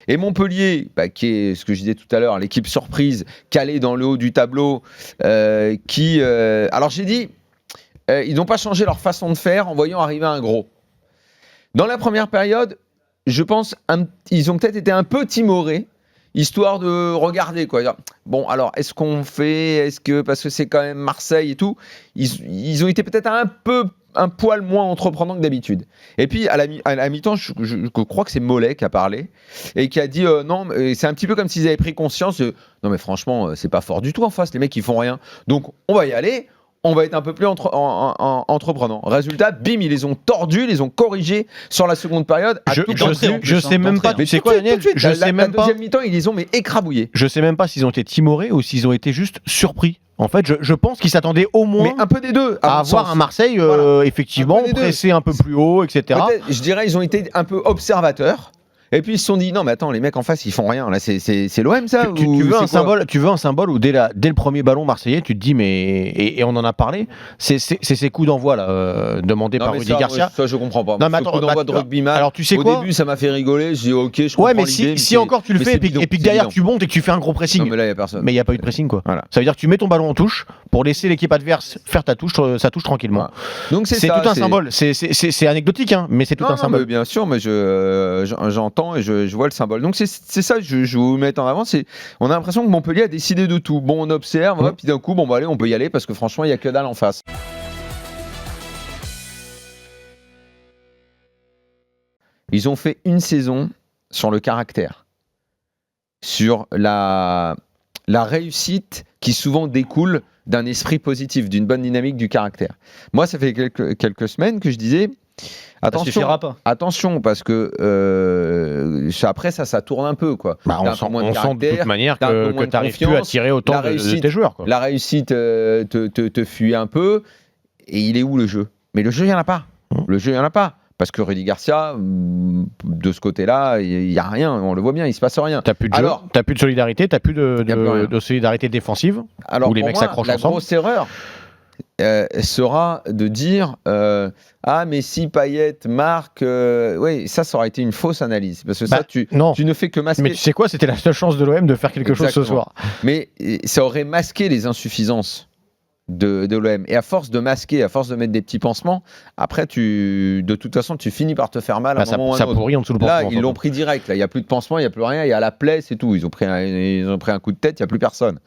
Et Montpellier, qui est ce que je disais tout à l'heure, l'équipe surprise, calée dans le haut du tableau, alors j'ai dit, ils n'ont pas changé leur façon de faire en voyant arriver un gros. Dans la première période, je pense ils ont peut-être été un peu timorés, histoire de regarder, quoi. Bon, alors, est-ce qu'on fait, parce que c'est quand même Marseille et tout, ils ont été peut-être un poil moins entreprenants que d'habitude. Et puis, à la mi-temps, je crois que c'est Mollet qui a parlé et qui a dit non, c'est un petit peu comme s'ils avaient pris conscience de non, mais franchement, c'est pas fort du tout en face, les mecs, ils font rien. Donc, on va y aller. On va être un peu plus entreprenant. Résultat, bim, ils les ont tordus, ils les ont corrigés sur la seconde période. Je sais même pas. Tu sais quoi, Daniel ? La deuxième mi-temps, ils les ont écrabouillés. Je sais même pas s'ils ont été timorés ou s'ils ont été juste surpris. En fait, je pense qu'ils s'attendaient au moins mais un peu des deux, à avoir un Marseille effectivement pressé un peu plus haut, etc. Je dirais ils ont été un peu observateurs. Et puis ils se sont dit non mais attends, les mecs en face ils font rien là, c'est l'OM ça. Tu veux un symbole où dès le premier ballon marseillais tu te dis mais et on en a parlé, c'est ces coups d'envoi là demandés par Rudy Garcia. Ça je comprends pas. Non mais attends, coup d'envoi de rugbyman. Alors tu sais au début ça m'a fait rigoler, je dis OK, je comprends l'idée. Mais si encore tu le fais et puis derrière tu montes et que tu fais un gros pressing. Non mais là il y a personne. Mais il y a pas eu de pressing quoi. Voilà. Ça veut dire que tu mets ton ballon en touche pour laisser l'équipe adverse faire sa touche tranquillement. Voilà. Donc c'est tout un symbole, c'est anecdotique hein, mais c'est tout un symbole. Bien sûr, mais j'entends et je vois le symbole. Donc c'est ça, je vais vous mettre en avant. On a l'impression que Montpellier a décidé de tout. Bon, on observe, puis d'un coup, bon, bah, allez, on peut y aller parce que franchement, il n'y a que dalle en face. Ils ont fait une saison sur le caractère, sur la réussite qui souvent découle d'un esprit positif, d'une bonne dynamique du caractère. Moi, ça fait quelques semaines que je disais. Attention, parce que après ça tourne un peu quoi. On sent de toute manière que tu n'arrives plus à tirer autant de tes joueurs. Quoi. La réussite te fuit un peu. Et il est où le jeu ? Mais le jeu, il n'y en a pas. Le jeu, il n'y en a pas. Parce que Rudy Garcia, de ce côté-là, il n'y a rien. On le voit bien, il ne se passe rien. Tu n'as plus de jeu, tu n'as plus de solidarité, tu n'as plus de solidarité défensive. Alors, où les mecs s'accrochent ensemble. La grosse erreur sera de dire mais si Payet marque, oui, ça aurait été une fausse analyse parce que tu ne fais que masquer. Mais tu sais quoi, c'était la seule chance de l'OM de faire quelque chose ce soir. Mais ça aurait masqué les insuffisances de l'OM et à force de masquer, à force de mettre des petits pansements, après de toute façon tu finis par te faire mal à un moment ou à un autre. Ça pourrit en dessous le pansement. Là ils l'ont pris direct, là il n'y a plus de pansement, il n'y a plus rien, il y a la plaie, c'est tout. Ils ont pris un coup de tête, il n'y a plus personne.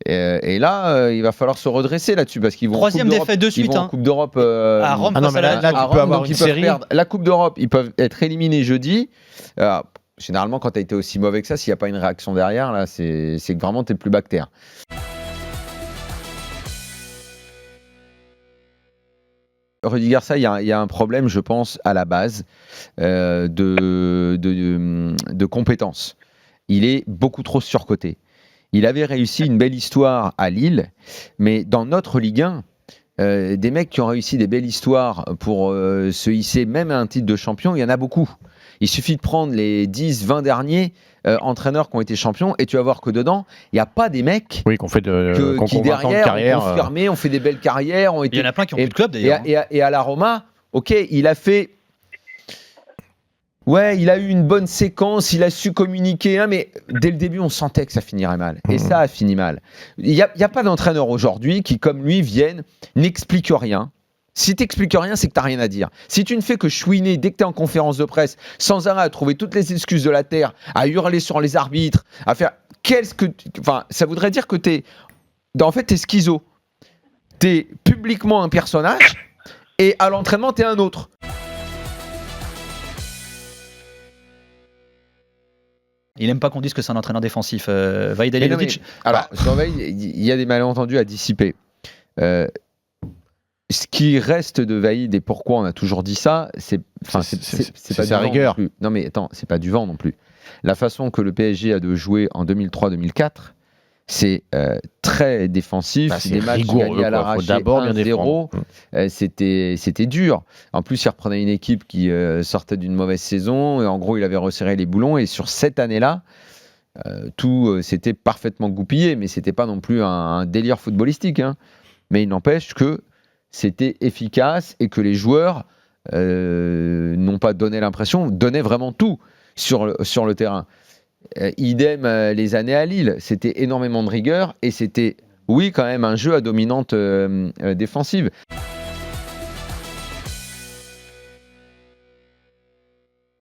Et là, il va falloir se redresser là-dessus parce qu'ils vont troisième défaite de suite en Coupe d'Europe à Rome. Là, tu peux avoir une série. La Coupe d'Europe, ils peuvent être éliminés jeudi. Généralement, quand tu as été aussi mauvais que ça, s'il n'y a pas une réaction derrière, là, c'est que vraiment tu es le plus bactère. Rudy Garcia, il y a un problème, je pense, à la base de compétences. Il est beaucoup trop surcoté. Il avait réussi une belle histoire à Lille, mais dans notre Ligue 1, des mecs qui ont réussi des belles histoires pour se hisser même à un titre de champion, il y en a beaucoup. Il suffit de prendre les 10-20 derniers entraîneurs qui ont été champions et tu vas voir que dedans, il n'y a pas des mecs qui ont fait qui derrière ont confirmé, ont fait des belles carrières. Il y en a plein qui ont plus de club d'ailleurs. Et à la Roma, ok, il a fait... Ouais, il a eu une bonne séquence, il a su communiquer, mais dès le début, on sentait que ça finirait mal. Et ça a fini mal. Il n'y a pas d'entraîneur aujourd'hui qui, comme lui, viennent, n'explique rien. Si tu n'expliques rien, c'est que tu n'as rien à dire. Si tu ne fais que chouiner dès que tu es en conférence de presse, sans arrêt à trouver toutes les excuses de la terre, à hurler sur les arbitres, à faire... ça voudrait dire que tu es schizo. Tu es publiquement un personnage et à l'entraînement, tu es un autre. Il n'aime pas qu'on dise que c'est un entraîneur défensif. Vaïd Halilhodžić. Alors, il y a des malentendus à dissiper. Ce qui reste de Vaïd et pourquoi on a toujours dit ça, c'est pas sa rigueur. Non mais attends, c'est pas du vent non plus. La façon que le PSG a de jouer en 2003-2004, c'est très défensif. Des matchs gagnés à l'arraché, 1-0, c'était dur. En plus, il reprenait une équipe qui sortait d'une mauvaise saison et en gros, il avait resserré les boulons. Et sur cette année-là, tout s'était parfaitement goupillé, mais c'était pas non plus un délire footballistique. Hein. Mais il n'empêche que c'était efficace et que les joueurs n'ont pas donné l'impression, donnaient vraiment tout sur le terrain. Idem les années à Lille. C'était énormément de rigueur et c'était, oui, quand même un jeu à dominante défensive.